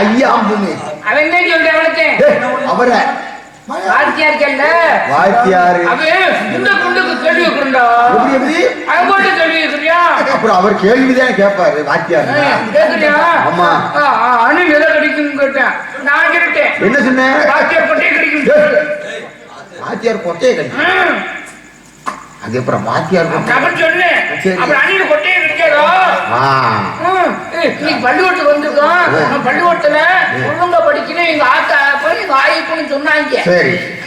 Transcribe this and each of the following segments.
ஐயா அவன் அவரை அப்புறம் அவர் கேள்விதான் கேட்பாரு வாத்தியார். ஆமா என்ன சொன்ன? வாத்தியார் கொட்டையை கிடைக்கும். அது அப்புறம் வாத்தியார் பள்ளிக்கூடத்துக்கு வந்துருக்கோம். பள்ளிக்கூடத்துல ஒழுங்கா படிக்கணும் எங்க ஆத்தா எங்க ஆயிப்புன்னு சொன்னாங்க.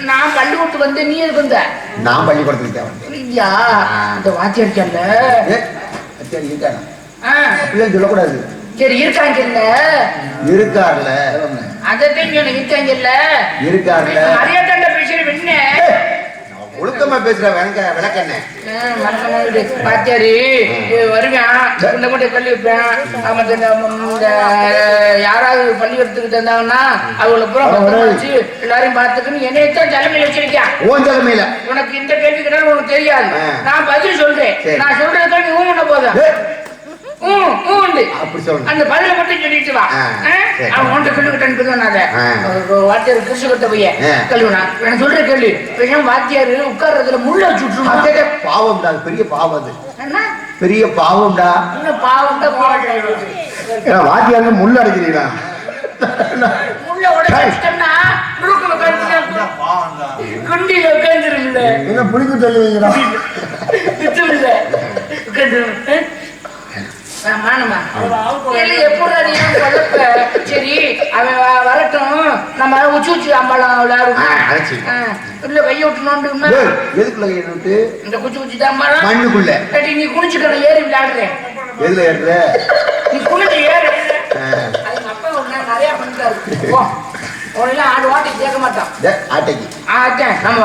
நான் பள்ளிக்கூடத்துக்கு வந்து நீ எதுக்கு வந்த? நான் பள்ளிக்கூடத்துக்கு இல்லையா இந்த வாத்தியார் சொல்லக்கூடாது. சரி இருக்காங்கல்ல இருக்காருல அதைத்தான் இருக்காங்கல்ல இருக்காருல மரியாதை பேசுற என்ன ஒழுக்கமா பேசுற விளக்கண்ண பாத்தியாரு வருவேன் இந்த மட்டும் கல்வி வைப்பேன். யாராவது பள்ளிக்கூடத்துக்கு தந்தாங்கன்னா அவங்கள பூரா வச்சு எல்லாரையும் பார்த்துக்கணும். என்னையத்தான் தலைமையில வச்சிருக்கேன். தலைமையில உனக்கு இந்த கேள்வி கேட்டாலும் உனக்கு தெரியாது. நான் பதில் சொல்றேன். நான் சொல்றதுக்காக நீ ஊமுன போதும் அந்த பதில மட்டும் சொல்லிட்டு வா. அவன் ஒன்றை சொல்லிக்கிட்டான்னு வாத்தியார் கிருஷ்ணகிட்ட போய் கல்வினா எனக்கு சொல்ற கேள்வி வாத்தியாரு உட்கார்றதுல முள்ள வச்சு பாவம் தான். பெரிய பாவம் அது. பெரிய பாவம்டா. பாவம்டா வாத்தியாருக்கு முள்ள அடிக்கிறீங்களா? முள்ள உடைச்சோம்னா குண்டியில உட்கார்ந்துருல என்ன புளிக்கு தள்ளி வைக்கிறா? சரி அவன் வரட்டும். நம்ம உச்சி உச்சி அம்பாளம் விளையாடுவோம். கைய விட்டுனோண்டு இந்த குச்சி உச்சி தான் மண்ணுக்குள்ள நீ குனிச்சுக்கிற ஏறி விளையாடுறேன். எதுல ஏறுற? நீ குனிச்சு ஏறு. அது அப்பா ஒண்ணு நிறைய பண்ணிட்டாரு. ஆடு வாட்டி கேட்க மாட்டான். நம்ம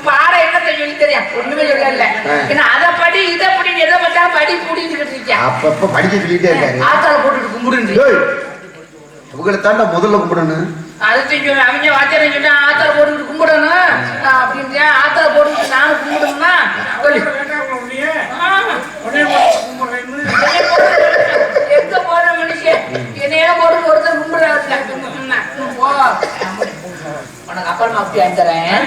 பாட என்னத்தை சொல்லி தெரியும் ஒண்ணுமே சொல்லல. ஏன்னா அதை படி இதை படி எதை பட்டா படி புடிச்சுக்கிட்டு இருக்கேன். அப்பப்ப படிக்க சொல்லிட்டே இருக்காரு. ஆத்தால போட்டுட்டு கும்பிடுன்னு உங்களை தாண்டா முதல்ல கும்பிடணும். அதை சொல்லி அவங்க வாத்தியார சொல்லி ஆத்தால போட்டுக்கிட்டு கும்பிடணும் அப்படின்னு ஆத்தால போட்டுக்கிட்டு நானும் கும்பிடணும்னா எங்க போற மனுஷன் என்னையில போட்டு ஒருத்தர் கும்பிடுறாரு. உனக்கு அப்புறமா அப்படி அனுப்புறேன்.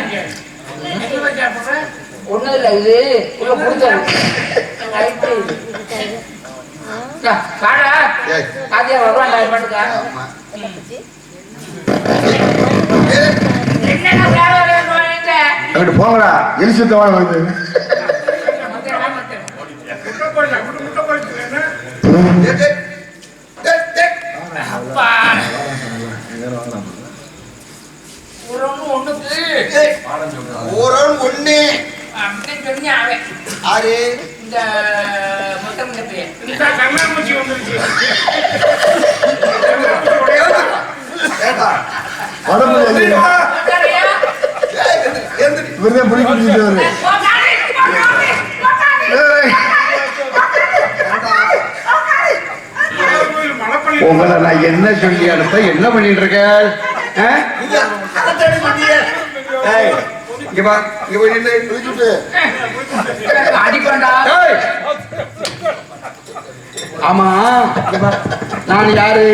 ஒண்ணும் இல்ல இது உள்ள கொடுத்தாரு. காதியா வருவாண்டா பாட்டுக்கா. என்ன போங்கடா எலிசத்தோட வந்து உங்களை நான் என்ன சொல்லி அனுப்ப என்ன பண்ணிட்டு இருக்க? ஆமா நான் யாரு?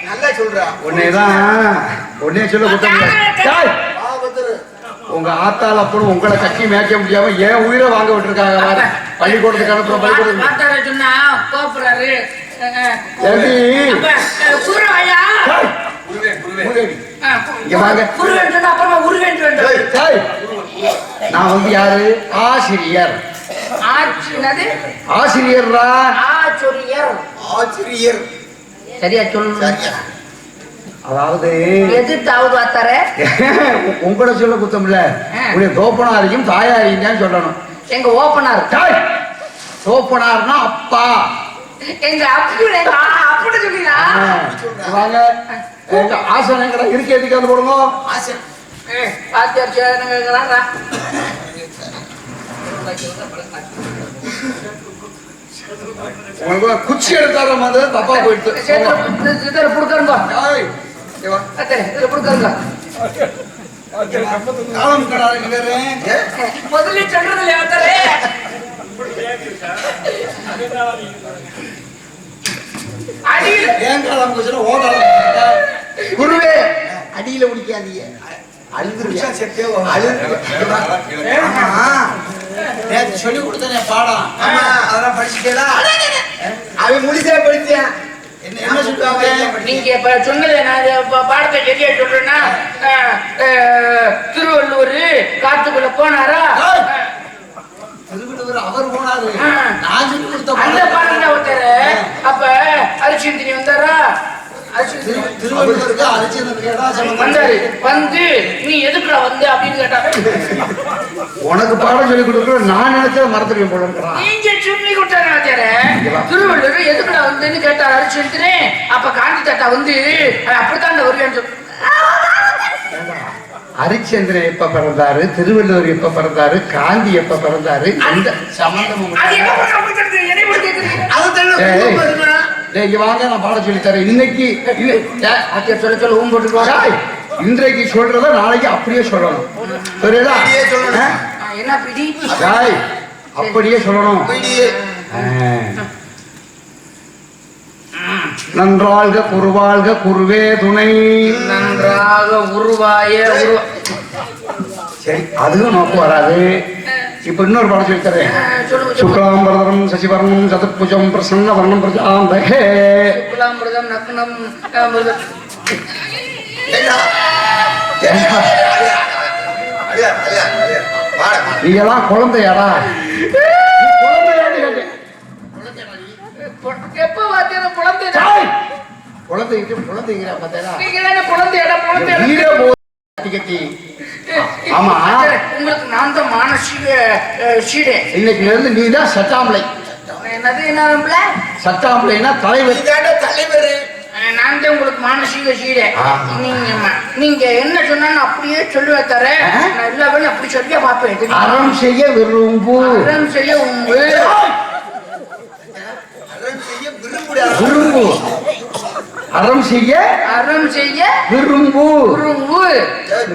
நல்லா சொல்றேன். உன்னைதான் சொல்ல குத்தம். உங்க ஆத்தால அப்புறம் உங்களை கட்டி மேய்க்க முடியாம ஏன் உயிரை வாங்க விட்டுருக்காங்க. பள்ளிக்கூடத்துக்கு அனுப்புற பள்ளிக்கூடத்துக்கு சொன்னா கோப்புறாரு. நான் வந்து யாரு? ஆசிரியர். ஆசிரியர்ரா. ஆசிரியர் சரியா சொல்லு. அதாவது எதிர்த்தாவது வாத்தார உங்களை சொல்ல குத்தம் இல்ல. உடைய தோப்பனாரையும் தாயாரையும் தான் சொல்லணும். எங்க ஓப்பனார் தோப்பனார்னா அப்பா. எங்க அப்படி சொல்லிடா வாங்க எங்க ஆசனம் கடை இருக்கு எதுக்கு வந்து போடுங்க உங்களுக்கு குச்சி எடுத்தார மாதிரி தப்பா போயிட்டு புடுக்கருங்க புடுக்கருங்க காலம் கடாது முதல்ல சொல்றது இல்லையா ஏன் காலம் குருவே அடியில முடிக்காதீங்க சொல்லி கொடுத்தேன் பாடம் அதெல்லாம் படிச்சுட்டா அவன் முடிச்சா படிச்சேன் என்ன சொல்லுவாங்க நீங்க இப்ப சொன்னது நான் பாடத்தை சரியா சொல்றேன்னா திருவள்ளூர் காட்டுக்குள்ள போனாரா திருவள்ளுவர் அவர் போனாரு நான் சொல்லி கொடுத்த அந்த பாடம் ஒருத்தர் அப்ப அரிசிந்தினி வந்தாரா திருவள்ளுவருக்கு அரிசிந்தினி வந்தாரு வந்து நீ எதுக்குடா வந்து அப்படின்னு கேட்டாரு உனக்கு பாடம் சொல்லி கொடுக்குற நான் நினைச்சத மறந்துடுவேன் போல இருக்கிறான் நீங்க சொல்லி கொடுத்தாரு திருவள்ளுவர் எதுக்குடா வந்துன்னு கேட்டாரு அரிசிந்தினி அப்ப காந்தி தாத்தா வந்து அப்படித்தான் வருவேன்னு சொல்லி ஹரிச்சந்திரன் எப்ப பிறந்தாரு திருவள்ளுவர் எப்ப பிறந்தாரு காந்தி எப்ப பிறந்தாரு அந்த சம்பந்தமும் இங்க வாங்க நான் பாட சொல்லி தரேன் இன்னைக்கு சொல்ல சொல்ல ஊம் போட்டுருவாங்க இன்றைக்கு சொல்றத நாளைக்கு அப்படியே சொல்லணும் சரியா என்ன பிடி அப்படியே சொல்லணும் நன்றாக குருவாழ்க குருவே துணை நன்றாக உருவாய சரி அதுவும் நோக்கு வராது இப்ப இன்னொரு பாடம் சொல்லி தரேன் சுக்லாம்பரம் சசிவர்ணம் சதுர்புஜம் பிரசன்ன வர்ணம் பிரஜாந்தகே சுக்லாம்பரம் நக்னம் நீ எல்லாம் குழந்தையாடா எப்ப வாத்தியார குழந்தை குழந்தைங்கிற பார்த்தா ஆமா உங்களுக்கு நான் தான் மானசீக சீடே இன்னைக்குல இருந்து நீ தான் சட்டாம்பளை என்னது என்ன சட்டாம்பளைனா தலைவர் தலைவர் நான் தான் உங்களுக்கு மானசீக சீடே நீங்க என்ன சொன்னாலும் அப்படியே சொல்லுவேன் தர நான் எல்லா வேலையும் அப்படி சொல்லியா பார்ப்பேன் அறம் செய்ய விரும்பு அறம் செய்ய உங்கு விரும்பு அறம் செய்ய விரும்பு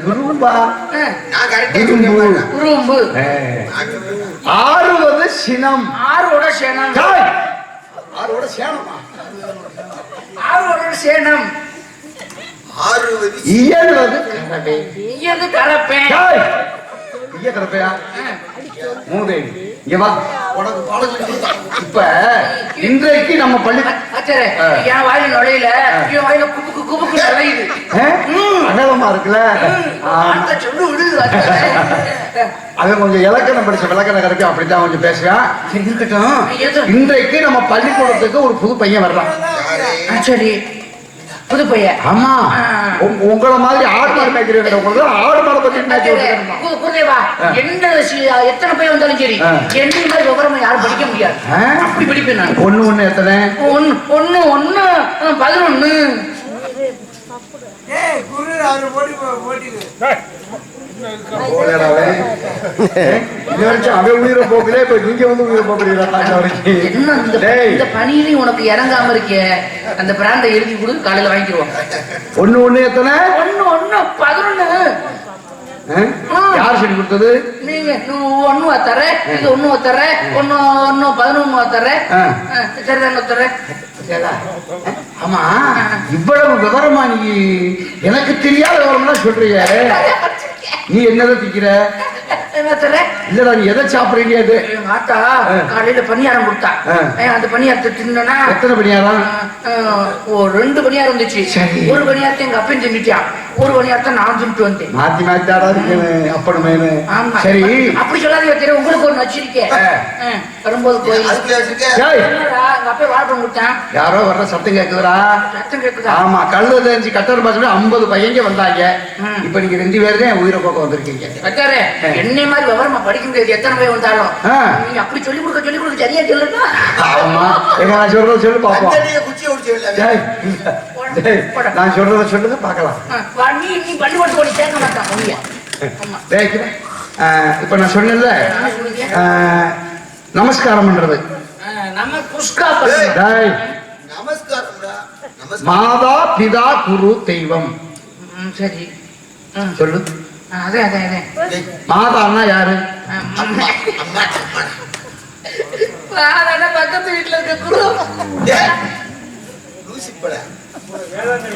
விரும்பா விரும்பு ஆறுவது சினம் ஆரோட சேனம் ஆரோட சேனமா ஆரோட சேனம் இயல்வது கரப்பே இயது கரப்பே இய கரப்பையா மூதேவி உனக்கு பாடம் இப்ப இன்றைக்கு நம்ம பள்ளி என் வாயில நுழையில என் வாயில குபுக்கு குபுக்கு நுழையுது அகலமா இருக்குல்ல சொல்லு விடுது அவன் கொஞ்சம் இலக்கணம் படிச்ச விளக்கணம் கிடைக்கும் அப்படித்தான் கொஞ்சம் பேசுவேன் சரி இருக்கட்டும் இன்றைக்கு நம்ம பள்ளிக்கூடத்துக்கு ஒரு புது பையன் வர்றான் சரி புது பையன் ஆமா உங்களை மாதிரி ஆடு மாடு மேய்க்கிறவங்க ஆடு மாடு பத்தி குருதேவா எத்தனை பையன் வந்தாலும் சரி என்ன மாதிரி விவரமா யாரும் படிக்க முடியாது அப்படி படிப்பேன் நான் ஒண்ணு எத்தனை ஒண்ணு 11 அவன் உயிரை போக்குல இப்ப நீங்க வந்து உயிரை போக்குறீங்களா இந்த பணியிலையும் உனக்கு இறங்காம இருக்கே அந்த பிராண்டை எழுதி கொடு காலையில வாங்கிடுவோம் ஒண்ணு எத்தனை 11 யார் சொல்லி கொடுத்தது நீங்க ஒண்ணு தர இது ஒண்ணு தர ஒண்ணு 11 தர சரிதான் தர ஆமா இவ்வளவு விவரமா நீ எனக்கு தெரியாத விவரம்னா சொல்றீங்க நீ என்னதான் திக்கிற இல்லடா நீ எதை சாப்பிடுறீங்க அது எங்க ஆத்தா காலையில பணியாரம் கொடுத்தா அந்த பணியாரத்தை தின்னா எத்தனை பணியாரம் 2 பணியாரம் இருந்துச்சு ஒரு பணியாரத்தை எங்க அப்பன் தின்னுட்டியா ஒரு பணியாரத்தை நான் தின்ட்டு வந்தேன் மாத்தி மாத்தாடா இருக்கு அப்பனுமே சரி அப்படி சொல்லாதீங்க தெரியும் உங்களுக்கு ஒண்ணு வச்சிருக்கேன் வரும்போது கோயில் எங்க அப்பா வாழைப்பழம் கொடுத்தான் யாரோ வர்ற சத்தம் கேக்குதுடா சத்தம் கேக்குதா ஆமா கல்லு தெரிஞ்சு கட்டர் பாசம் 50 பையங்க வந்தாங்க இப்ப நீங்க 2 பேர் தான் உயிரை போக்க வந்திருக்கீங்க என்னை மாதிரி விவரமா படிக்க முடியாது எத்தனை பேர் வந்தாலும். நீ அப்படி சொல்லி கொடுக்க சரியா சொல்லுன்னா. ஆமா நான் சொல்றத சொல்லு பாப்போம். நான் சொல்றத சொல்லுங்க பாக்கலாம். நீ பள்ளிக்கூடத்து ஓடி சேர்க்க மாட்டான் முடிய. இப்ப நான் சொன்னேன்ல நமஸ்காரம் பண்றது. நம்ம புஷ்கா பண்றது. மாதா பிதா குரு தெய்வம். சரி சொல்லு. அதே மாதான்னா யாரு? பக்கத்து வீட்டுல இருக்க குரு.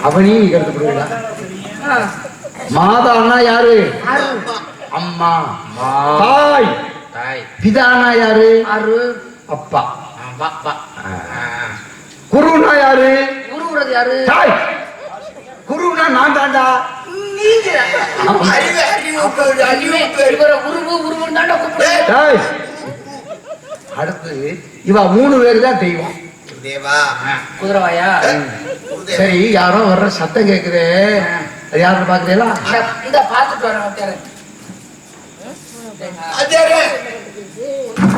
அவனையும் நீங்க எடுத்துக்கிடுவீங்களா? மாதான்னா யாரு? அம்மா. தாய். பிதானா யாரு? அப்பா. குருனா யாரு? குருங்கிறது யாரு? தாய். குருனா நான் தாண்டா. அடுத்து இவ 3 பேரு தான் தெய்வம். குதிரவாயா? சரி யாரோ வர்ற சத்தம் கேக்குது. அது யாருன்னு பாக்குறீங்களா? இந்த பாத்துட்டு வரேன்.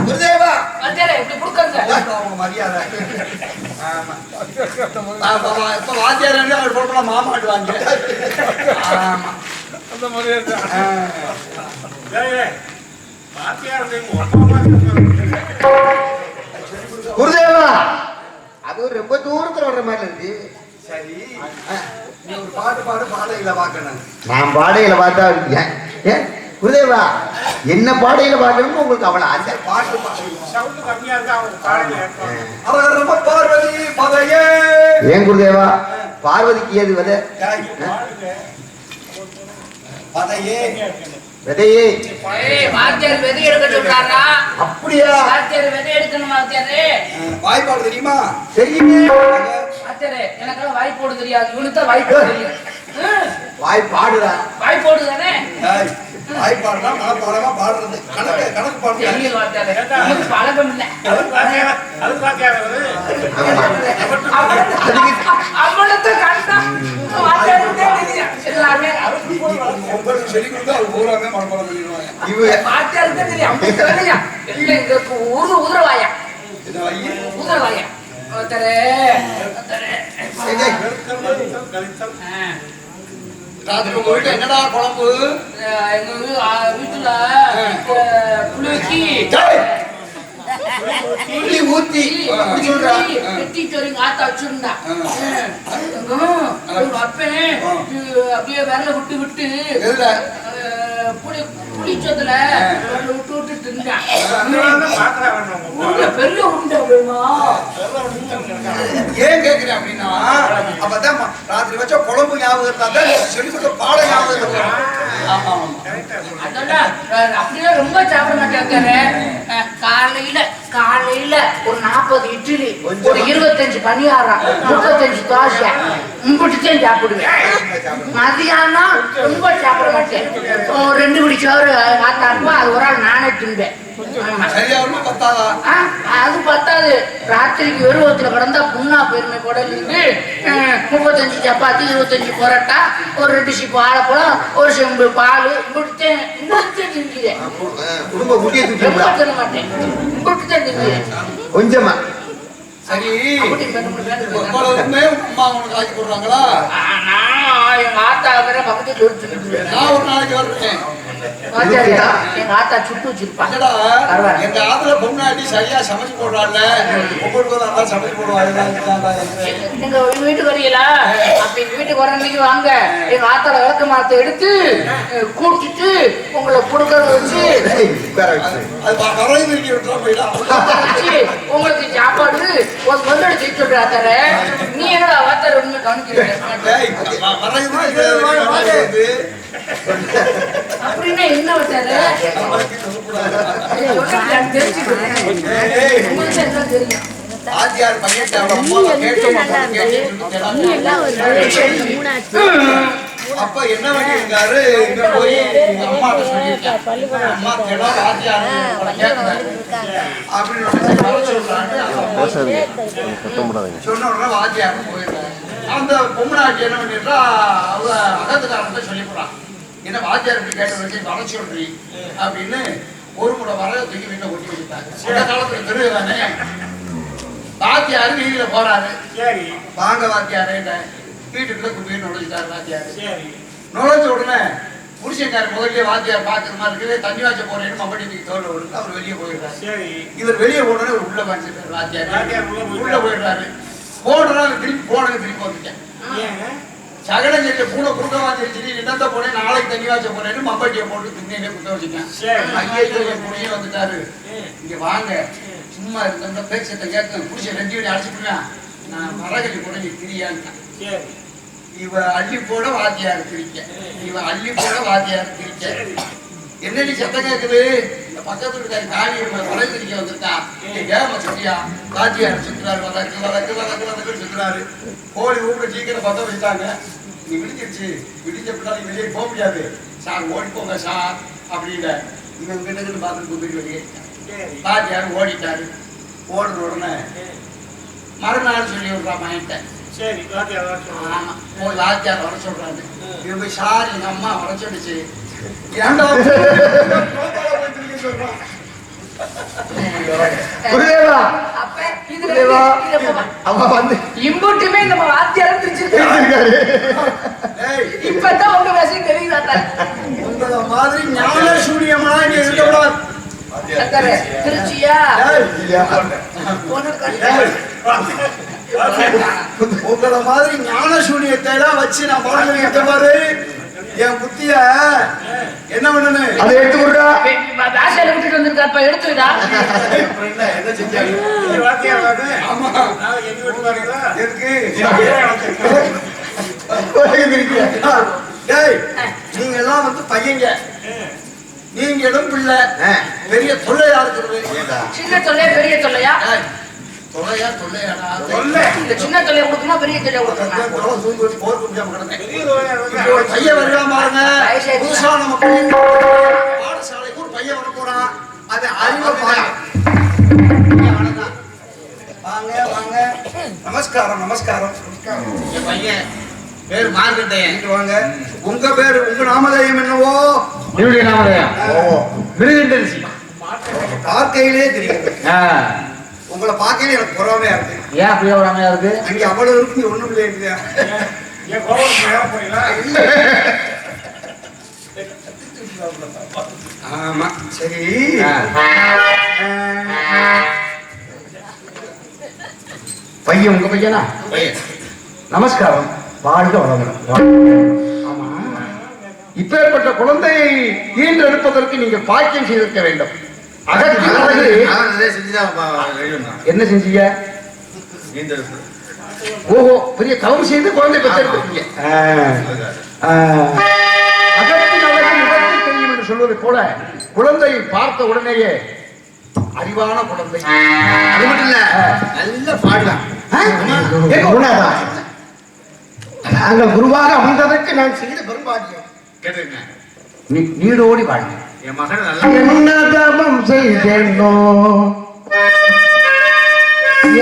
குருதேவா அது ரொம்ப தூரத்துல வர்ற மாதிரி இருக்கு. சரி நீ ஒரு பாட்டு பாடையில பாக்கணும். நான் பாடையில பார்த்தா ஏன் குருதேவா என்ன பாடையில பாக்கணும்னு உங்களுக்கு அவளை அந்த பாட்டு ஏன் குருதேவா பார்வதிக்கு ஏது விதை? விதையே வாத்தியார் விதை எடுக்க சொல்றாரா? அப்படியா? வாத்தியார் விதை எடுக்கணும். வாத்தியாரே வாய்ப்பாடு தெரியுமா? தெரியுமே வாத்தியாரே. எனக்கு வாய்ப்பாடு தெரியாது. இவனுக்கு தான் வாய்ப்பாடு தெரியும். வாய்ப்பாடுடா. வாய்ப்பாடு தானே? வாய்ப்பாடுனா மனப்பாடமா பாடுறது. கணக்கு பாடுறது தெரியல வாத்தியாரே. எனக்கு பழக்கம் இல்ல. அது வாத்தியாரே. அவளத்த கண்டா வாத்தியாரே தெரியும். எல்லாமே உங்களுக்கு சொல்லி கொடுத்தா அது பூராமே மனப்பாடம் பண்ணிடுவாங்க. இவ வாத்தியாரே தெரியும். அப்படி தெரியும். இல்ல இந்த உதிரவாயா. உதிரவாயா. வாத்தியாரே ராத்திரி உங்க வீட்டுல என்னடா குழம்பு? எங்க வீட்டுல புளி ஊத்தி ஆத்தா வச்சிருந்தா. அப்பேன் அப்படியே விரல விட்டு புளிச்சதுல விட்டு தின்றான். பெரிய உண்டை ஏன் கேக்குறேன் அப்படின்னா அப்பதான் ராத்திரி வச்ச குழம்பு ஞாபகம் இருந்தா சொல்லி கொடுத்த பாட ஞாபகம். அப்படியே ரொம்ப சாப்பிட மாட்டாரு. காலையில ஒரு 40 இட்லி, ஒரு 25 பணியாரம், 35 தோசை இப்படித்தான் சாப்பிடுவேன். மதியானம் ரொம்ப சாப்பிட மாட்டேன். 2 பிடி சோறு காத்தாருப்பா. அது ஒரு ஆள் நானே தின்பேன். அது பத்தாது. ராத்திரிக்கு வெறுவத்துல கிடந்தா புண்ணா பெருமை குடல் இருந்து 35 சப்பாத்தி, 25 பரோட்டா, ஒரு 2 சீப்பு வாழைப்பழம், ஒரு செம்பு பால் இப்படித்தான் மாட்டேன். கொஞ்சமா சரி. அம்மா உனக்கு ஆக்கி போடுறாங்களா? எங்க ஆத்தா வேற பக்கத்துல நான் ஒரு நாளைக்கு வர்றேன். எங்க ஆத்தா சுட்டு வச்சிருப்பாங்க. எங்க ஆத்துல பொண்ணாட்டி சரியா சமைச்சு போடுறாங்க. உங்களுக்கு சமைச்சு போடுவாங்க. எங்க வீட்டுக்கு வரீங்களா? அப்ப எங்க வீட்டுக்கு வர அன்னைக்கு வாங்க. எங்க ஆத்தால விளக்க மரத்தை எடுத்து கூட்டிட்டு உங்களை புடுக்கறத வச்சு உங்களுக்கு சாப்பாடு வந்து செய்ய சொல்ற ஆத்தார. நீ என்னடா ஆத்தார உண்மை கவனிக்கிறீங்க? அப்படின்னா என்ன வச்சாரு? தெரியும். அப்ப என்ன பண்ணிருக்காரு? போய் அம்மா அம்மா சொன்ன உடனே வாத்தியார் போயிடுறாரு. அந்த பொம்மனாட்டி என்ன பண்ணிடுறா? அவ அகத்துக்காரன் சொல்லி போறான். என்ன வாத்தியார் இப்படி கேட்டதுக்கு வர சொல்றீ அப்படின்னு ஒரு முறை வர தூக்கி வீட்டை ஒட்டி வச்சுட்டாங்க. அந்த காலத்துல தெரியுதானே வாத்தியாரு வீதியில போறாரு. வாங்க வாத்தியாரு வீட்டுக்குள்ள குப்பையை நுழைஞ்சிட்டாரு வாத்தியாரு. நுழைஞ்ச உடனே புருஷன்கார முதல்ல வாத்தியார் பாக்குற மாதிரி இருக்குது. தண்ணி வாய்ச்ச போறேன்னு மம்பட்டி தோல்ல விடுங்க. அவர் வெளியே போயிடுறாரு. இவர் வெளியே போனோடனே ஒரு உள்ள வாங்கிட்டாரு வாத்தியார். உள்ள போயிடுறாரு. போடுறாரு திருப்பி போனது திருப்பி வந்துட்டேன். சகடஞ்செடிய பூனை குறுக்க வாங்கிருச்சு. என்னத்த போனேன் நாளைக்கு தண்ணி வாய்ச்ச போறேன்னு மம்பட்டியை போட்டு திண்ணையிலே குத்த வச்சுட்டேன். ஐயா புரிய வந்துட்டாரு. இங்க வாங்க சும்மா இருந்த பேச்சத்தை கேட்க புருஷன் ரெண்டு வழி அழைச்சிட்டுவேன். நான் மரகடி கூட நீ திரியான்ட்டேன். இவ அள்ளி போட வாத்தியாரு திரிக்க. இவ அள்ளி போட வாத்தியாரு திரிக்க. என்னடி சத்தம் கேட்குது? இந்த பக்கத்துல இருக்க காணி வலை திரிக்க வந்திருக்கா. ஏமா சொல்லியா வாத்தியார் சுத்துறாரு. வழக்கு வழக்கு வழக்கு வழக்கு சுத்துறாரு. கோழி ஊட்ட சீக்கிரம் பத்த வச்சுட்டாங்க. நீ விடிஞ்சிருச்சு. விடிஞ்ச பின்னாடி வெளியே போக முடியாது சார். ஓடி போங்க சார் அப்படின்னு இவன் கிட்ட பார்த்து கூப்பிட்டு வெளியே வாத்தியார் ஓடிட்டாரு. ஓடுற உடனே மறுநாள் சொல்லி விடுறா மயன்ட்ட. ஆமா போய் வாத்தியார் வர சொல்றாரு. இவன் போய் சார் எங்க அம்மா வர சொல்லிச்சு. ஏன்டா குருதேவா இம்புட்டுமே நம்ம வாத்தியாரம் திருச்சிருக்காரு. இப்பதான் உங்க விஷயம் தெரியுதா? உங்கள மாதிரி ஞான சூரியமா நீ இருக்கக்கூடாது. திருச்சியா உங்கள மாதிரி ஞான சூரியத்தை எல்லாம் வச்சு நான் பாடுற பாரு. என் புத்திய என்ன பண்ணு அதை எடுத்து விடுறா. பாஷையில விட்டுட்டு வந்திருக்காப்ப எடுத்துடா. என்ன செஞ்சாங்க? நீங்க எல்லாம் வந்து பையங்க. நீங்களும் பிள்ளை. பெரிய தொல்லையா இருக்கிறது. சின்ன தொல்லையா பெரிய தொல்லையா? தொல்லையா தொல்லையாடா. இந்த சின்ன தொல்லையை கொடுக்கணும் பெரிய தொல்லையை கொடுக்கணும். பையன் வருவான் பாருங்க. புதுசா நம்ம பாடசாலைக்கு ஒரு பையன் வர போறான். அது அறிவை வாங்க வாங்க. நமஸ்காரம் நமஸ்காரம். என் பையன் பேரு மார்க்கண்டையன். வாங்க. உங்க பேரு உங்க நாமதேயம் என்னவோ? என்னுடைய நாமதேயம் மிருகண்டரிசி. பார்க்கையிலே தெரியுது. உங்களை பார்க்கையில எனக்கு பொறாமையா இருக்கு. ஏன் அப்படியே பொறாமையா இருக்கு? அங்க அவ்வளவு இருக்கு ஒண்ணும் இல்லையா? ஆமா சரி. பையன் உங்க பையனா? நமஸ்காரம். வாழ்க வளமுடன். ஆமா, இப்பேற்பட்ட குழந்தையை ஈன்றெடுப்பதற்கு நீங்கள் பாக்கியம் செய்திருக்க வேண்டும். என்ன செஞ்சீங்க? ஓஹோ, பெரிய தவறு செய்து குழந்தை பெற்றெடுத்திருக்கீங்க. அகத்தின் அழகு முகத்தில் தெரியும் என்று சொல்வது போல குழந்தையை பார்த்த உடனேயே அறிவான குழந்தை. அது மட்டும் இல்ல, நல்ல பாடலாம். நாங்கள் குருவாக அமர்ந்ததற்கு நான் செய்த பெரும்பாடியம் கேட்டுங்க. நீடோடி வாழ்க. என் மகன் என்ன தவம் செய்தேனோ,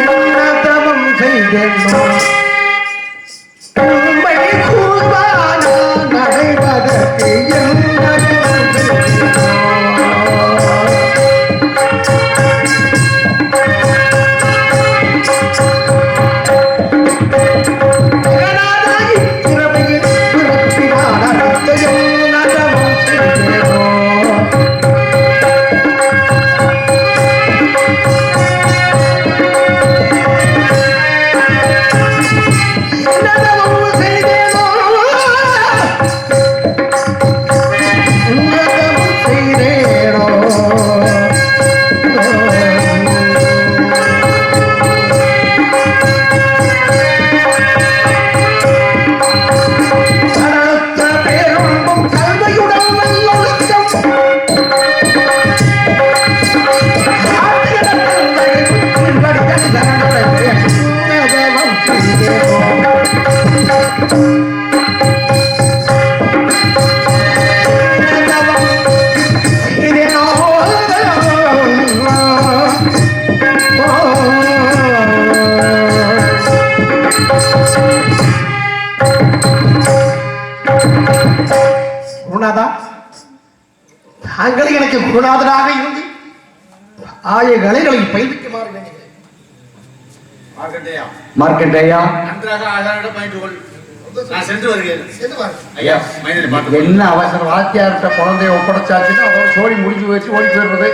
என்ன தவம் செய்தேனோ, உண்மை கூர்வான நடைவதற்கு என்ன தவம் செய்தேனோ. குருநாதா, தாங்கள் எனக்கு குருநாதனாக இருந்து ஆய கலைகளை பயிர்விக்குமாறு வேண்டுகிறேன். மார்க்கண்டேயா, நன்றாக ஆதாரம் பயின்று கொள். நான் சென்று வருகிறேன். சென்று வாருங்கள். ஐயா, மைனரை பார்த்து என்ன அவசரம், வாத்தியார்கிட்ட குழந்தைய ஒப்படைச்சாச்சுன்னா அதோட சோடி முடிஞ்சு வச்சு ஓடி போயிடுறது.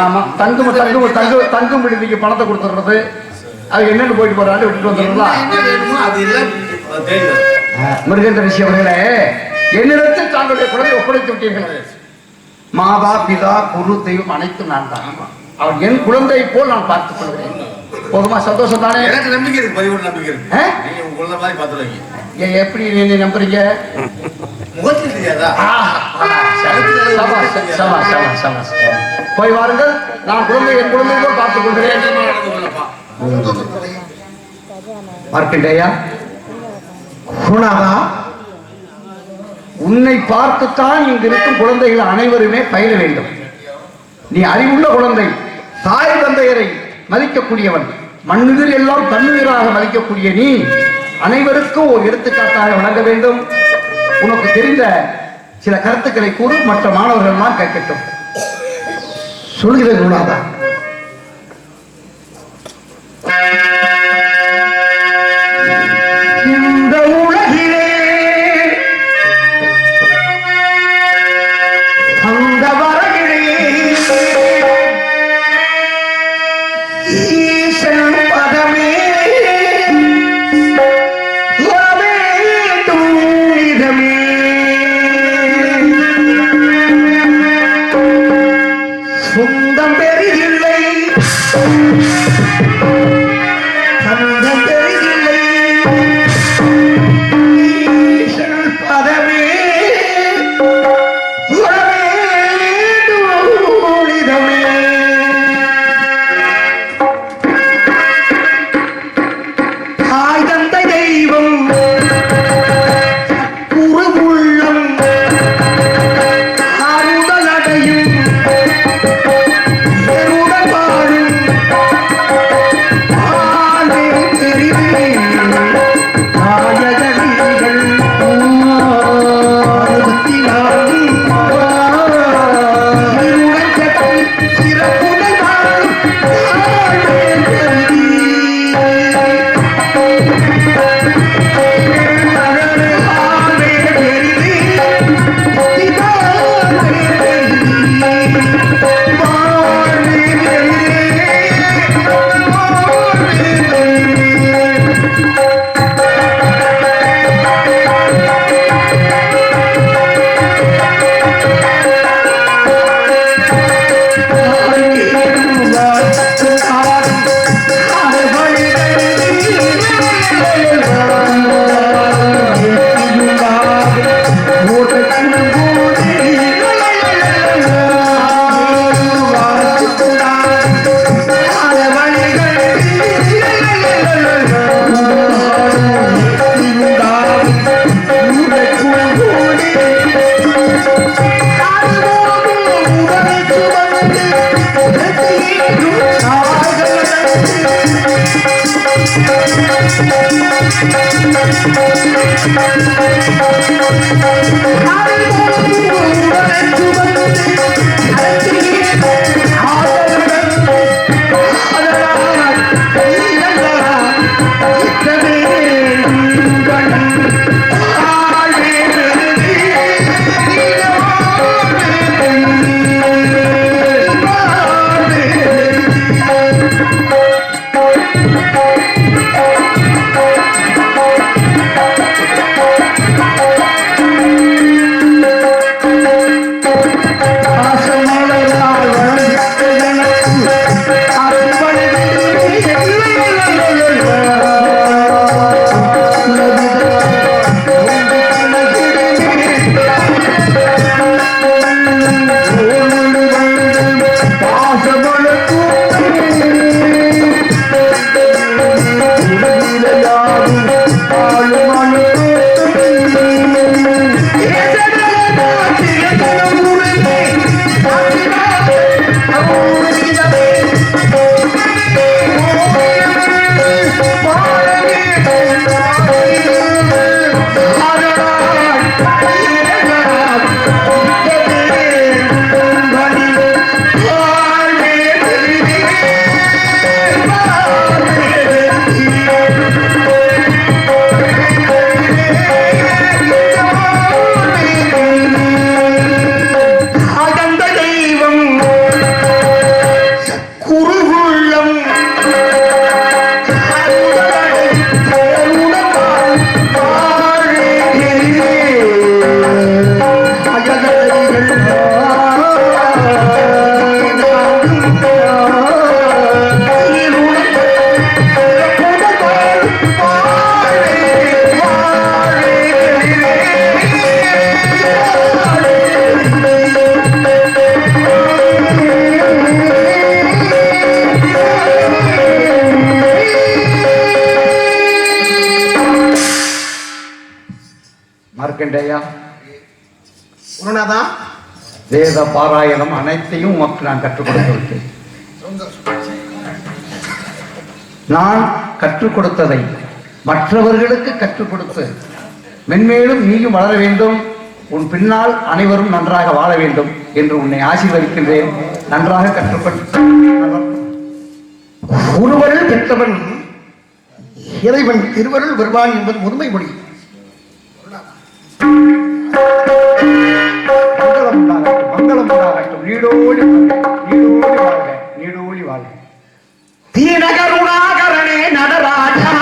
ஆமா, தங்கும் விடுதிக்கு பணத்தை கொடுத்துடுறது, அது என்னன்னு போயிட்டு போறான்னு விட்டுட்டு வந்துடுறதா. என்ன வேணுமோ அது எல்லாம் தேடி வரும். மிருகேந்திர ரிஷி அவர்களே, என்னிடத்தில் தாங்களுடைய குழந்தை ஒப்படைத்து விட்டீர்கள். மாதா பிதா குரு தெய்வம் அனைத்தும் நான் தான். அவர் என் குழந்தை போல் நான் பார்த்துக் கொள்கிறேன். போதுமா? சந்தோஷம் தானே? எனக்கு நம்பிக்கை இருக்கு, பரிவோட நம்பிக்கை இருக்கு. நீங்க உங்க குழந்தை மாதிரி பார்த்துருவீங்க. எப்படி நீங்க நம்புறீங்க? முகத்தில் தெரியாதா? போய் வாருங்கள், நான் குழந்தை என் குழந்தை போல் பார்த்துக் கொள்கிறேன். மார்க்கண்டேயா, குருநாதா, உன்னை பார்த்துத்தான் இங்கு இருக்கும் குழந்தைகள் அனைவருமே பயில வேண்டும். நீ அறிவுள்ள குழந்தை, தாய் தந்தையரை மதிக்கக்கூடியவன், மண்ணுயிர் எல்லாம் தன்னுயிராக மதிக்கக்கூடிய நீ அனைவருக்கும் ஒரு எடுத்துக்காட்டாக வழங்க வேண்டும். உனக்கு தெரிந்த சில கருத்துக்களை கூறு, மற்ற மாணவர்கள் எல்லாம் கேட்கட்டும். சொல்கிறேன் குருநாதா. இந்த உலகிலே அந்த வரகிலே ஈசன் பதமே வரவேண்டும் இதமே. சொந்தம் பெரிதில்லை, சொந்தம் பெரிதில்லை, ஈசன் பதமே வரவேண்டும் இதமே. தாய் தந்தை தெய்வம் குரு உள்ளம் ஆறுதல் அடையும் எருடன் வாழும் ஆண்டே பெரிதே நாயகர்கள் ஆறுபத்தினாலும் இருடன் கட்டி சிறப்புடன் வாழும் ஆண்டே பெரிதே. மார்க்கண்டேயா, குருநாதா, வேத பாராயணம் அனைத்தையும் உமக்கு நான் கற்றுக் கொடுத்து விட்டேன். நான் கற்றுக் கொடுத்ததை மற்றவர்களுக்கு கற்றுக் கொடுத்து மென்மேலும் நீயும் வளர வேண்டும், உன் பின்னால் அனைவரும் நன்றாக வாழ வேண்டும் என்று உன்னை ஆசீர்வதிக்கின்றேன். நன்றாக கற்றுக்கொள். ஒருவரில் பெற்றவன் இறைவன் திருவருள் வருவான் என்பது முதுமை மொழி. மங்களம் உண்டாகட்டும், மங்களம் உண்டாகட்டும். நீடோடி நீடோடி வாழ்க, நீடோடி வாழ்க. தீனகருணாகரனே நடராஜா,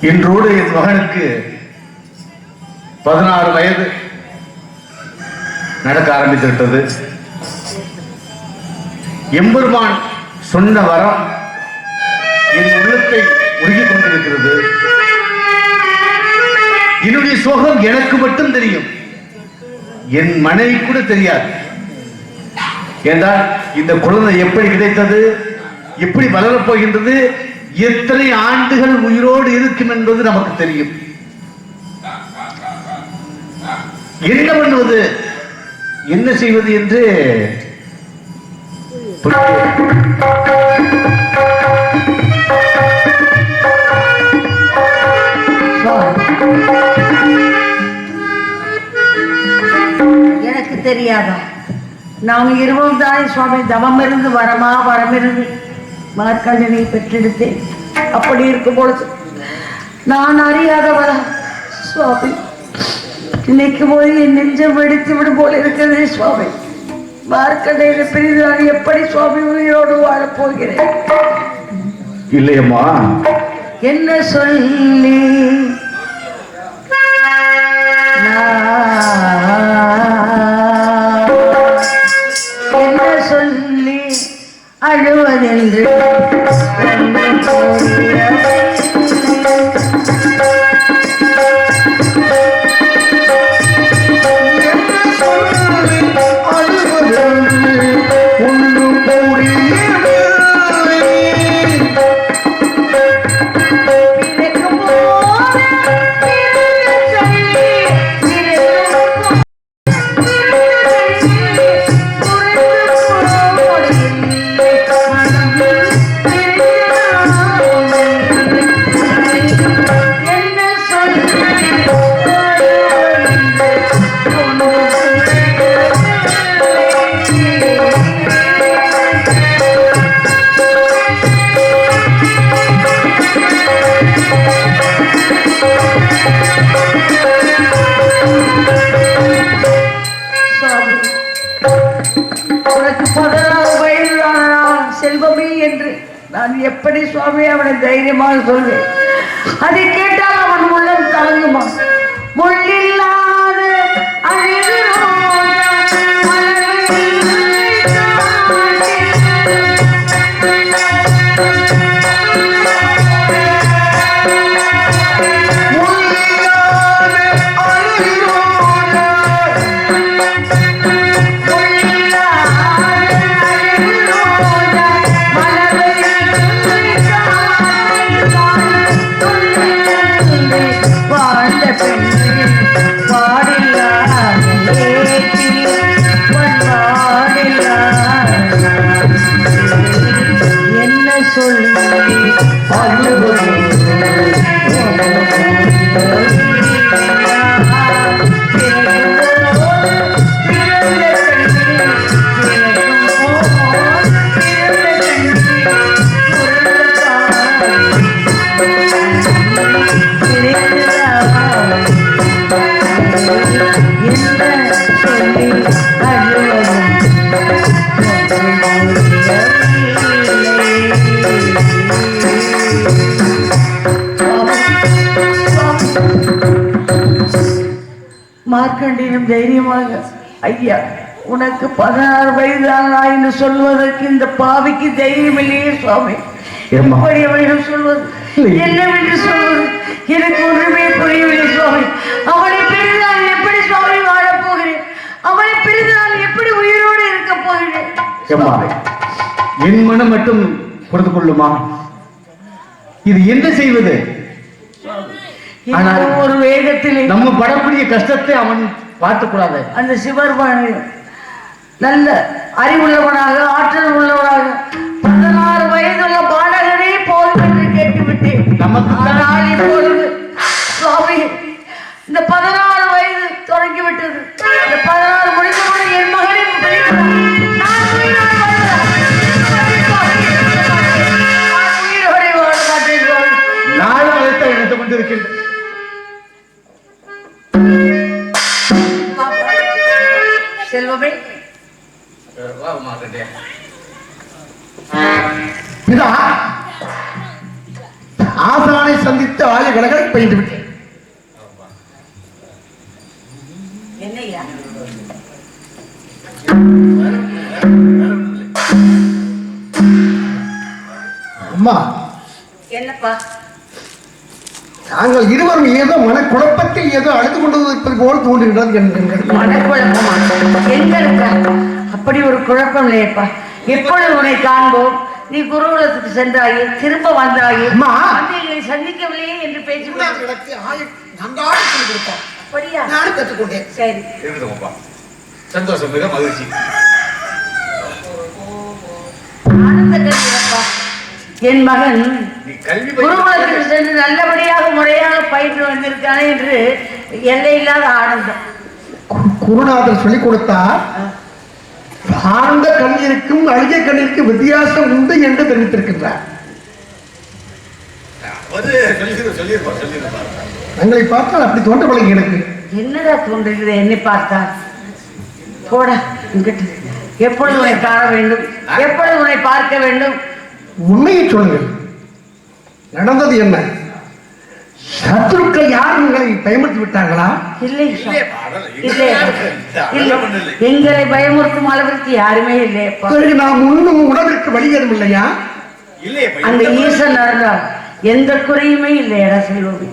இன்றோடு என் மகனுக்கு 16 வயது நடக்க ஆரம்பித்து விட்டது. எம்பெருமான் சொன்ன வரம் என் உள்ளத்தை உருகிக் கொண்டிருக்கிறது. என்னுடைய சோகம் எனக்கு மட்டும் தெரியும், என் மனைவி கூட தெரியாது. என்றால் இந்த குழந்தை எப்படி கிடைத்தது, எப்படி வளரப் போகின்றது, எத்தனை ஆண்டுகள் உயிரோடு இருக்கும் என்பது நமக்கு தெரியும். என்ன பண்ணுவது, என்ன செய்வது என்று தெரியாதா? நாம் இருவரும் தானே சுவாமி தவம் இருந்து வரமிருந்து மார்க்கண்டனை பெற்றெடுத்தேன். அப்படி இருக்கும் பொழுது நான் அறியாதவரா சுவாமி? நினைக்கும் போது என் நெஞ்சம் வெடித்து விடும் போல இருக்கிறதே சுவாமி. மார்க்கண்டையை பிரிந்து நான் எப்படி சுவாமி உயிரோடு வாழப் போகிறேன்? இல்லையம்மா, என்ன சொல்லி என்ன சொல்லி அழுவதென்று எப்படி சுவாமி அவனை தைரியமாக சொல்வேன்? அதை கேட்டால் அவன் உள்ளம் தாங்குமா? முள்ளில்லாத அழகு மார்க்கண்டியும் தைரியமாக, ஐயா உனக்கு 16 வயதானா என்று சொல்வதற்கு இந்த பாவிக்கு தைரியம் இல்லையே சுவாமி. எப்படி அவனிடம் சொல்வது, என்னவென்று சொல்வது? எனக்கு ஒன்றுமே புரியவில்லை சுவாமி. அவனை பிரிந்தால் எப்படி சுவாமி வாழப் போகிறேன்? அவனை பிரிந்தால் எப்படி உயிரோடு இருக்க போகிறேன்? என் மனம் மட்டும் பொறுத்து கொள்ளுமா? இது என்ன செய்வது? ஆனால் ஒரு வேகத்திலே நம்ம படக்கூடிய கஷ்டத்தை அவன் பார்த்து கூடாது. அந்த சிவருமானை நல்ல அறிவுள்ளவனாக ஆற்றல் உள்ளவனாக 16 வயதுள்ள பாடகனே போதும் என்று கேட்டுவிட்டேன். ஆனால் இப்பொழுது சுவாமி இந்த 16 வயது தொடங்கிவிட்டது. இந்த 16 முடிந்தவுடன் என் மகனை உயிரோடு வாழ மாட்டேன். நாலு வயசை எடுத்துக் கொண்டிருக்கின்றேன். செல்வமே, ஆசானை சந்தித்து ஆய கணக்கை பயின்று விட்டேன். என்னையா அம்மா, என்னப்பா? நாங்கள் இருவரும் ஏதோ மனக்குழப்பத்தில் ஏதோ அழுது கொண்டு இருப்பது போல் தோன்றுகிறது. மனக்குழப்பமா? எங்க இருக்க? அப்படி ஒரு குழப்பம் இல்லையப்பா. எப்பொழுது உன்னை காண்போம்? நீ குருகுலத்துக்கு சென்றாயே, திரும்ப வந்தாயே, எங்களை சந்திக்கவில்லையே என்று பேச்சு அப்படியா? நானும் கற்றுக்கொண்டேன். சரி, சந்தோஷம், மிக மகிழ்ச்சி. ஆனந்த கல்விப்பா. என் மகன் குருகுலத்துக்கு சென்று நல்லபடியாக முறையாக பயின்று வந்திருக்கானே என்று எல்லையில்லாத ஆனந்தம். குருநாதர் சொல்லிக் கொடுத்தார். ஆழ்ந்த கண்ணீருக்கும் அழுகிய கண்ணீருக்கும் வித்தியாசம் உண்டு என்று தெரிவித்திருக்கின்றார். தங்களை பார்த்தால் அப்படி தோன்றவில்லை எனக்கு. என்னடா தோன்றுகிறது என்னை பார்த்தால்? போட இங்கிட்டு. எப்பொழுது உன்னை காண வேண்டும், எப்பொழுது உன்னை பார்க்க வேண்டும்? உண்மையை சொல்லுங்கள், நடந்தது என்ன? சத்துருக்கள் யார் உங்களை பயமுறுத்தி விட்டாங்களா? இல்லை இல்லை இல்லை, எங்களை பயமுறுத்தும் அளவிற்கு யாருமே இல்லையப்பா. நாம் ஒன்றும் உடலுக்கு வழி ஏதும் இல்லையா? அந்த ஈசன் இருந்தால் எந்த குறையுமே இல்லையடா செல்வமே.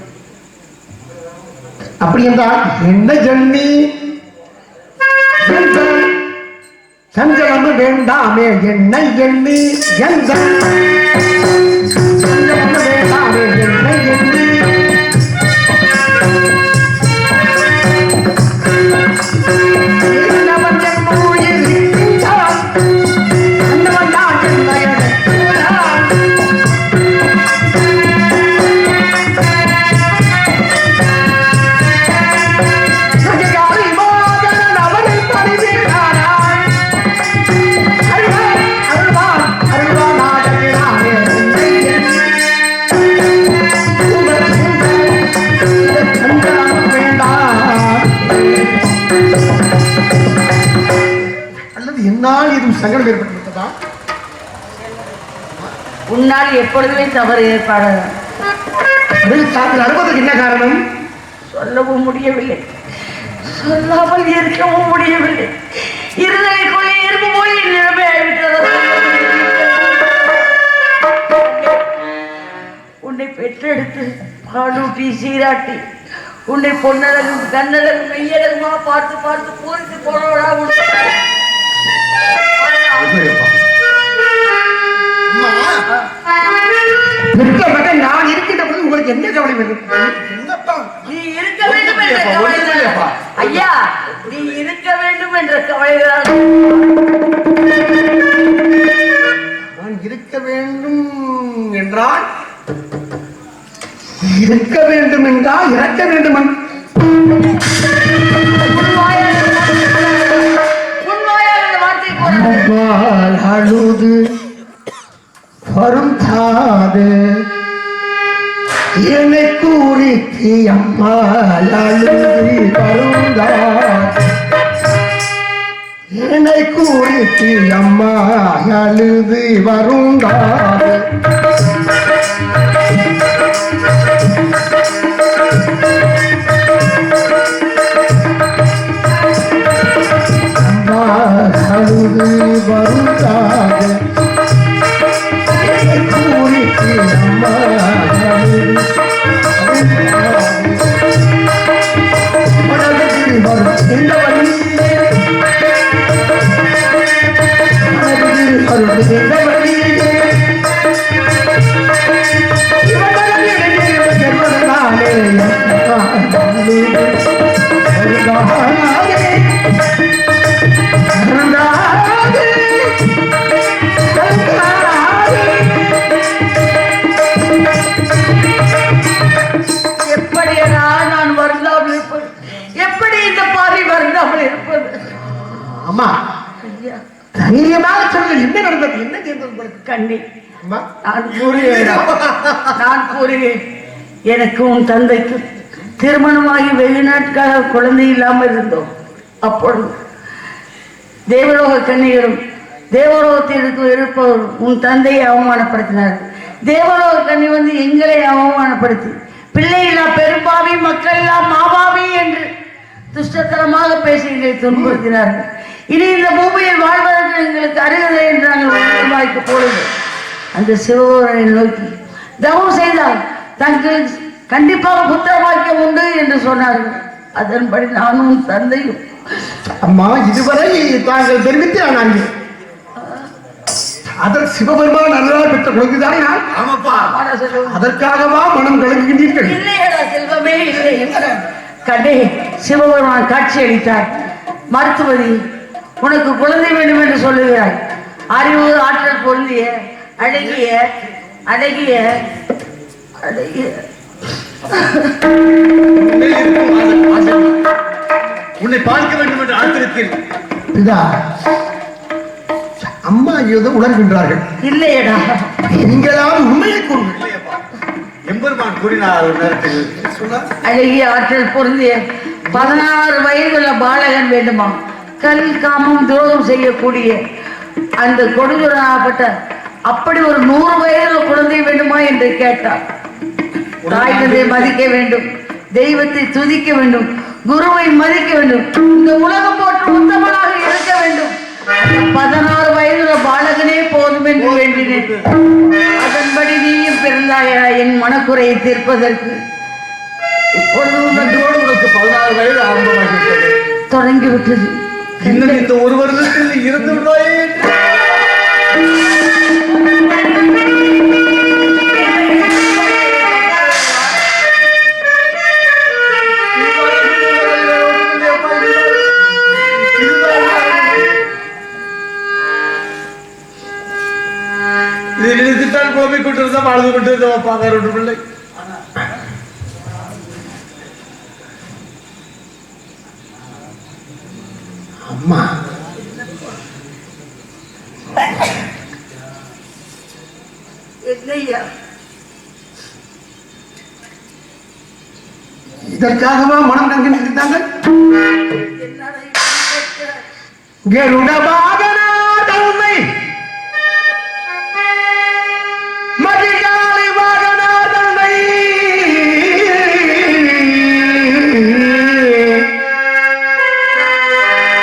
அப்படி என்றால் என்ன ஜன்னி சஞ்சலம் வேண்டாமே என்னை எண்ணி எந்த சஞ்சலம் வேண்டாமே என்னை எண்ணி சங்கடம் ஏற்பட்டுவிட்டதா? உன்னால் எப்பொழுதுமே தவறு ஏற்பாடு. தாங்கள் அனுபவத்துக்கு என்ன காரணம்? சொல்லவும் முடியவில்லை, சொல்லாமல் இருக்கவும் முடியவில்லை. இருதலைக்குள்ளே இருப்பு போய் நிலைமை ஆகிவிட்டது. உன்னை பெற்றெடுத்து பாலூட்டி சீராட்டி உன்னை பொன்னழகும் கண்ணழகும் மெய்யழகுமா பார்த்து பார்த்து பூரித்து போனோடா. நான் இருக்கின்ற போது உங்களுக்கு என்ன கவலை வேண்டும்? நீ இருக்க வேண்டும் என்ற கவலைதான் ஐயா, நீ இருக்க வேண்டும் என்ற கவலைதான். நான் இருக்க வேண்டும் என்றால் இருக்க வேண்டும் என்றால் இறக்க வேண்டும். அழுது வரும் தாது என்னை கூறிக்கு அம்மா அழுது வருந்தாது என்னை கூறிக்கு அம்மா அழுது வருந்தாது அழுது வருந்தாது கூறிக்கு அம்மா இந்த வழியிலே எப்படியா நான் வருந்தாமல் இருப்பது? எப்படி இந்த பாதி வருந்தாமல் இருப்பது? அம்மா தைரியமாக சொல்ல என்ன நடந்தது? என்ன செய்தது உங்களுக்கு? கண்ணி நான் கூறுவேன். எனக்கு உன் தந்தைக்கு திருமணமாகி வெகு நாட்களாக குழந்தை இல்லாமல் இருந்தோம். அப்பொழுது தேவலோக கன்னியரும் தேவலோகத்திற்கு இருப்பவர் உன் தந்தையை அவமானப்படுத்தினார். தேவலோக கன்னி வந்து எங்களை அவமானப்படுத்தி பிள்ளைகளா பெரும்பாவி மக்கள் எல்லாம் மாபாவி என்று துஷ்டத்தனமாக பேசி எங்களை துன்புறுத்தினார்கள். இனி இந்த பூமியில் வாழ்வதற்கு எங்களுக்கு அருகதை என்று நாங்கள் வாய்க்கு பொழுது அந்த சிவபுரனை நோக்கி தவம் செய்தால் தங்களுக்கு கண்டிப்பாக புத்திர வாக்கியம் உண்டு என்று சொன்னார்கள். அதன்படி நானும் தந்தையும். அம்மா இதுவரை தாங்கள் தெரிவித்து நான் அதற்கு சிவபெருமான் அருளால் பெற்ற குழந்தைதானே நான்? அதற்காகவா மனம் கலங்குகின்றீர்கள்? இல்லையடா செல்வமே இல்லை. கண்ணே, சிவபெருமான் காட்சி அளித்தார். மருத்துவதி, உனக்கு குழந்தை வேண்டும் என்று சொல்லுகிறாய். அறிவு ஆற்றல் பொருந்திய அழகிய அழகிய அழகிய உன்னை பார்க்க வேண்டும் என்ற ஆத்திரத்தில் இதா அம்மா ஏதோ உணர்கின்றார்கள். இல்லையடா, நீங்களாவது உண்மையை கூறுங்கள். இல்லையப்பா, எம்பெருமான் கூறினார் ஒரு நேரத்தில். சொன்னார் அழகிய ஆற்றல் பொருந்திய 16 வயதுள்ள பாலகன் வேண்டுமா? கல் காமம் துரோகம் செய்யக்கூடிய அந்த கொடுஞ்சுரனாகப்பட்ட அப்படி ஒரு 100 வயதுள்ள குழந்தை வேண்டுமா என்று கேட்டார். தாய் தந்தை மதிக்க வேண்டும், தெய்வத்தை துதிக்க வேண்டும், குருவை மதிக்க வேண்டும், இந்த உலகம் போற்று உத்தமனாக இருக்க வேண்டும். 16 வயதுள்ள பாலகனே போதும் என்று வேண்டினேன். அதன்படி நீயும் பிறந்தாயா என் மனக்குறையை தீர்ப்பதற்கு? இப்பொழுது இன்றோடு உனக்கு 16 வயது ஆரம்பமாகிவிட்டது. தொடங்கிவிட்டது. இன்னும் இந்த ஒரு வருடத்தில் இருந்து விடுவாயே என்று இதை நினைத்துத்தான் குழம்பிக் கொண்டிருந்தா வாழ்ந்து கொண்டிருந்தவப்பா, வேற ஒன்றும் இல்லை. அம்மா என்னையா இதற்காகவா மனம் கங்கி நிறுத்தாங்க? கருட வாகனா தன்னை மதிகாலை வாகனா தன்னை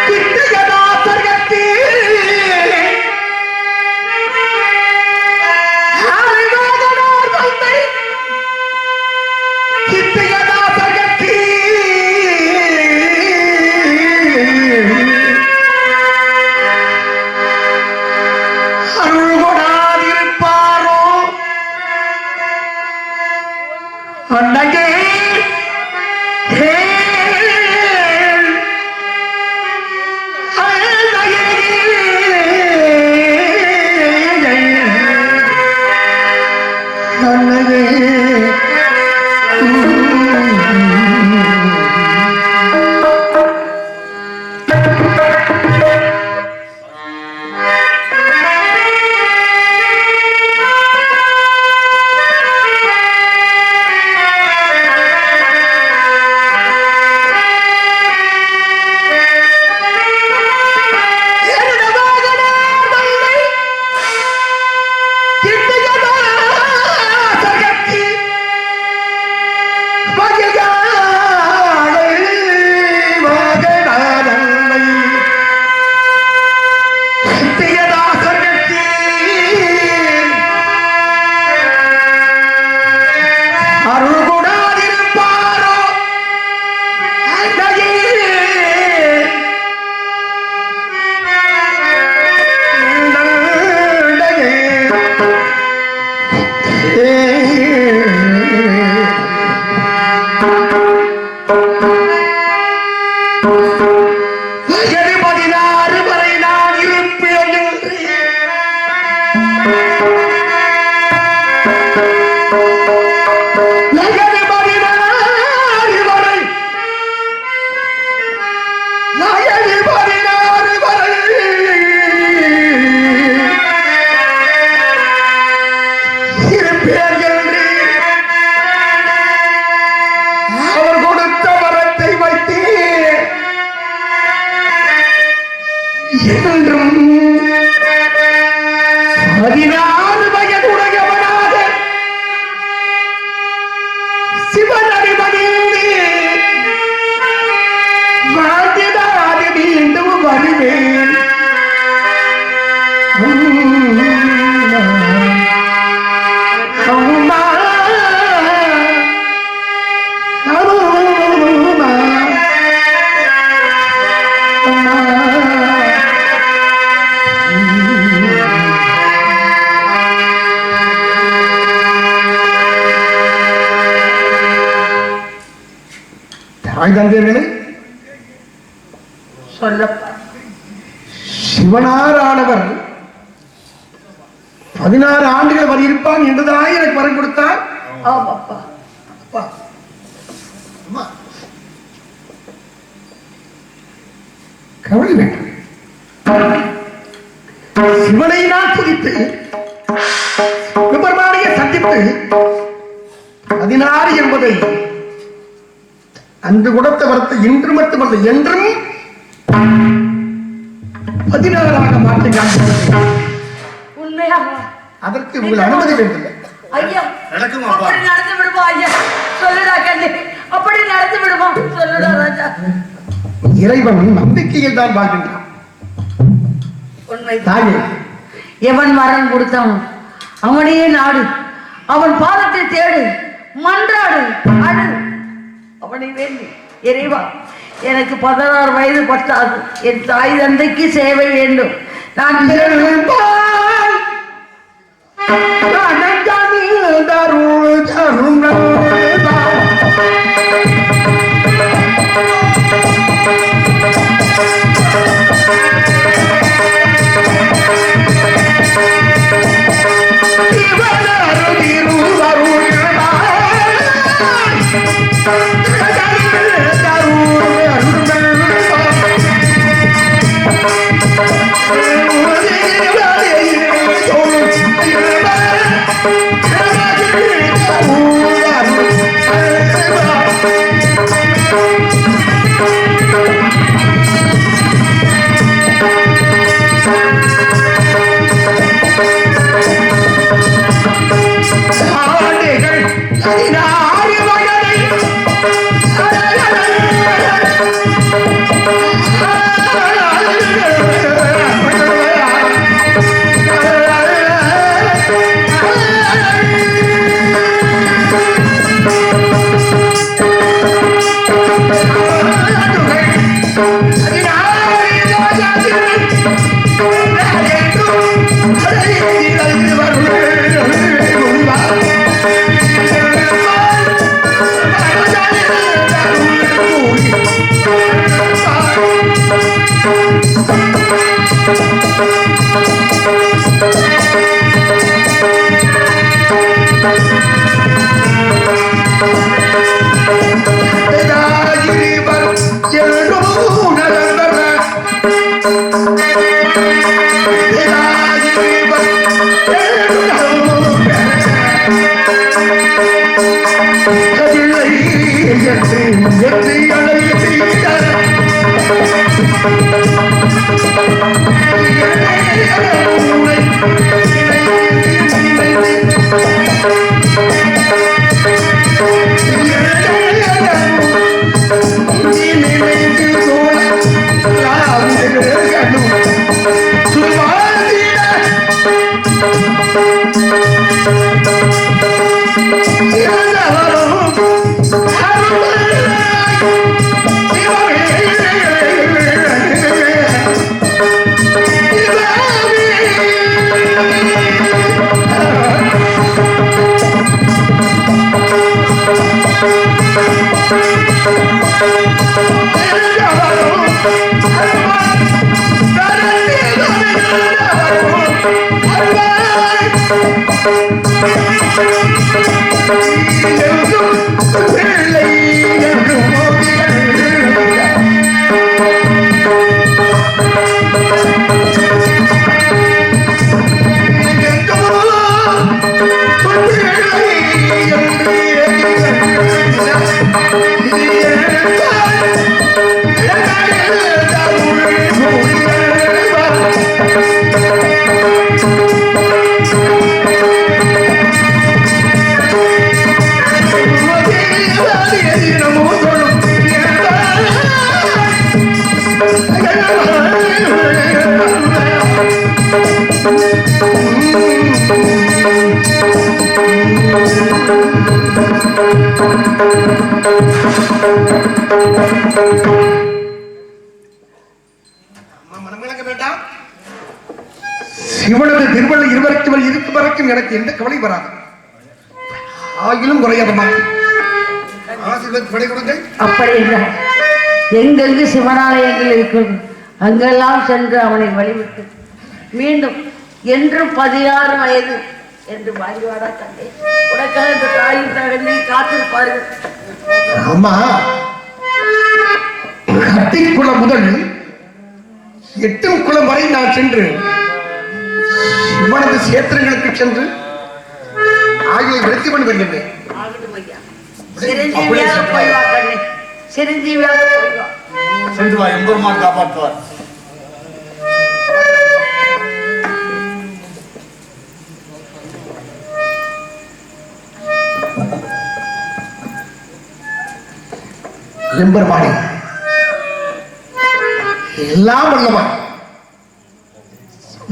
கிட்டகதா சர்கத்தி ஆலை வாகனா தன்னை கிட்டகதா சர்கத்தி அருள் கொடாதிருப்பாரோ அன்னையே ஹே தாய் தந்தையர்களே, சொல்லப்பா. சிவனாரானவர் 16 ஆண்டுகள் வரை இருப்பான் என்றுதான் எனக்கு வரம் கொடுத்தார். ஆமாப்பா. அப்பா, அம்மா, கவலை வேண்டும். சிவனை நான் துதித்து சிவபெருமானையை சந்தித்து 16 என்பதை அன்று கொடுத்த வரத்தை இன்று மட்டுமல்ல என்றும் 16ஆக மாற்றி காண்பிக்கிறேன். உண்மையாக அதற்கு உங்கள் அனுமதி வேண்டும். ஐயா நடக்குமா அப்பா? அப்படி நடந்து விடுமா ஐயா? சொல்லுடா கண்ணே, அப்படி நடந்து விடுமா? சொல்லுடா ராஜா. இறைவன் நம்பிக்கையில் தான் வாழ்கின்றான். உண்மை தாயே, எவன் மரம் கொடுத்தான் அவனையே நாடு, அவன் பாதத்தை தேடு, மன்றாடு, அடு, அவனை வேண்டி. இறைவா, எனக்கு 16 வயது பட்டாது, என் தாய் தந்தைக்கு சேவை வேண்டும். நான் மனமிழக்க வேண்டாம். சிவனது திருவள்ள இருவருக்கும் இருக்கும் வரைக்கும் எனக்கு எந்த கவலை வராது. ஆகிலும் குறையாதம்மா. ஆசீர்வாதம் படை கொடுங்கள். அப்படி இல்லை, எங்கெங்கு சிவனாலயங்கள் இருக்கும் அங்கெல்லாம் சென்று அவனை வழிவிட்டு மீண்டும் என்றும் 16 வயது என்று வாங்கிவாடா தந்தை. உனக்காக இந்த தாயும் தகனை காத்திருப்பார்கள். ஆமா, கட்டிக்குளம் முதல் எட்டும் குளம் வரை நான் சென்று சிவனது சேத்திரங்களுக்கு சென்று ஆகிய விருத்தி பண்ணி வருகின்றேன். சிரஞ்சீவியாக போய் வா கண்ணு, சிரஞ்சீவியாக போய் வா. சென்று வா, எம்பெருமான் காப்பாற்றுவார். எம்பெருமானே, எல்லாம் வல்லவன்,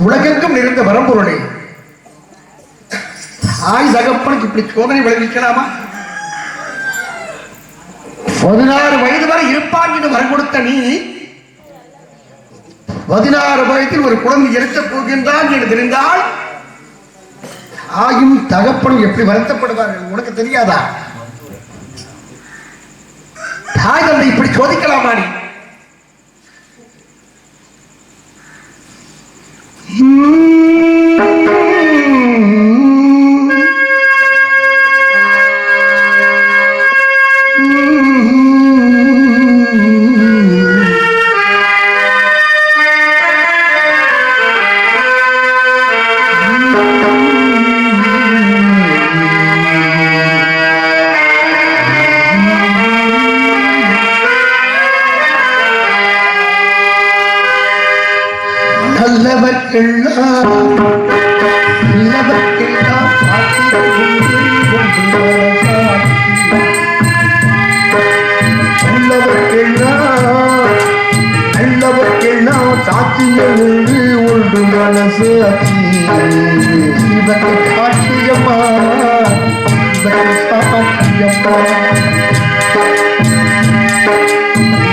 உலகெங்கும் நிறைந்த வரம்பொருளே, தாய் தகப்பனுக்கு இப்படி சோதனை விளைவிக்கலாமா? 16 வயது வரை இருப்பான் என்று வரம் கொடுத்த நீ 16 வயதில் ஒரு குழந்தை எடுக்கப் போகின்றான் என்று தெரிந்தால் தாயும் தகப்பனும் எப்படி வருத்தப்படுவார்கள் உனக்கு தெரியாதா? தாய் தந்தை இப்படி சோதிக்கலாமா நீ?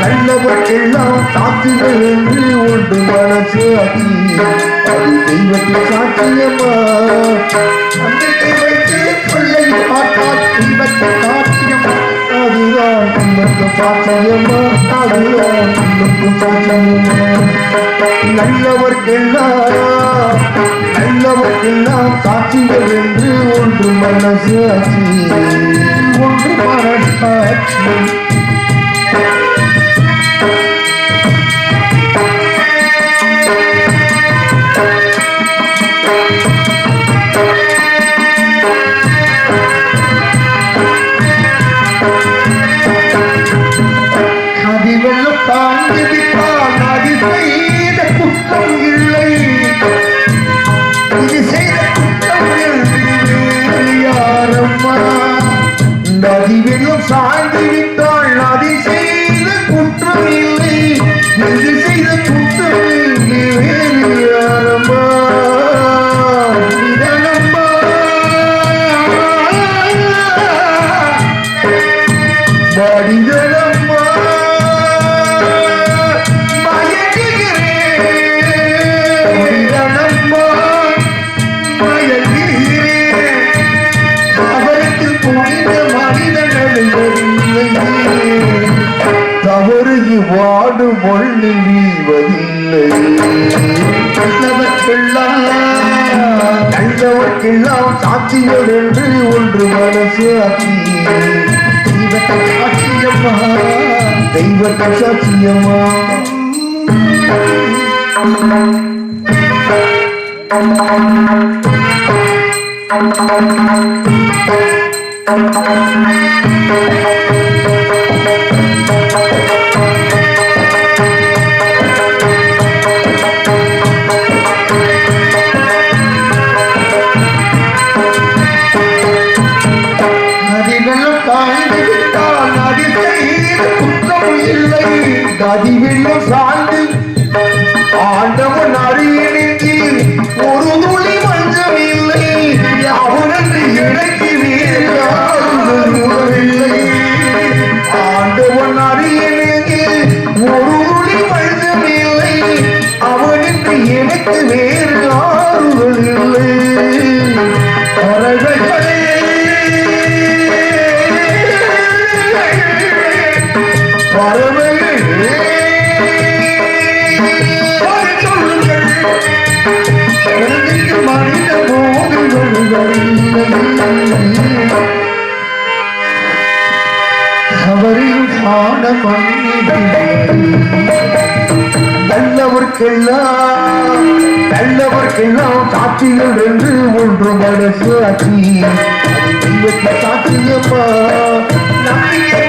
நல்லவர்க்கெல்லாம் சாட்சிகள் என்று ஒன்று மனசு அச்சி அது தெய்வத்தை சாட்சியமா நம்பிக்கை வைத்து சொல்லை பார்த்தால் தெய்வத்தை சாட்சியம் அதுதான் உங்களுக்கு சாட்சியமா அதுதான் உங்களுக்கு சாட்சியமா நல்லவர்க்கெல்லாம் சாட்சிகள் என்று ஒன்று மனசு அச்சி ஒன்று மனசாட்சி சாய்ந்துவிட்டாள் நதி செய்த குற்றம் இல்லை நதி செய்த குற்றம் இல்லை வேறியாரம்மா நிதனம்மா மனிதனம்மா மயங்குகிறேன் நிதனம்மா மயங்குகிறேன் அவருக்கு புனித தவறுகி வாடு மொழில் வீழ்வதில்லை நல்லவர்க்கெல்லாம் சாட்சிகள் என்று ஒன்று மனசு ஆட்சி தெய்வத்தை சாட்சியம்மா தெய்வத்தை சாட்சியம்மா கதிவெல்லும் சார்ந்து ஆண்டவன் அருகில் ஒரு துளி மஞ்சம் இல்லை அவனன்று இறக்கி வீரவில்லை ஆண்டவன் அருகில் ஒரு துளி மஞ்சம் இல்லை அவனுக்கு எனக்கு வேறு ஆறுதல் இல்லை பறவைகளே அவரில் பாட நல்லவர் நல்லவர்க்கெல்லாம் சாட்சிகள் என்று ஒன்று மனசு ஆட்சி அது தெய்வத்தை சாட்சியம்மா நம்பிக்கை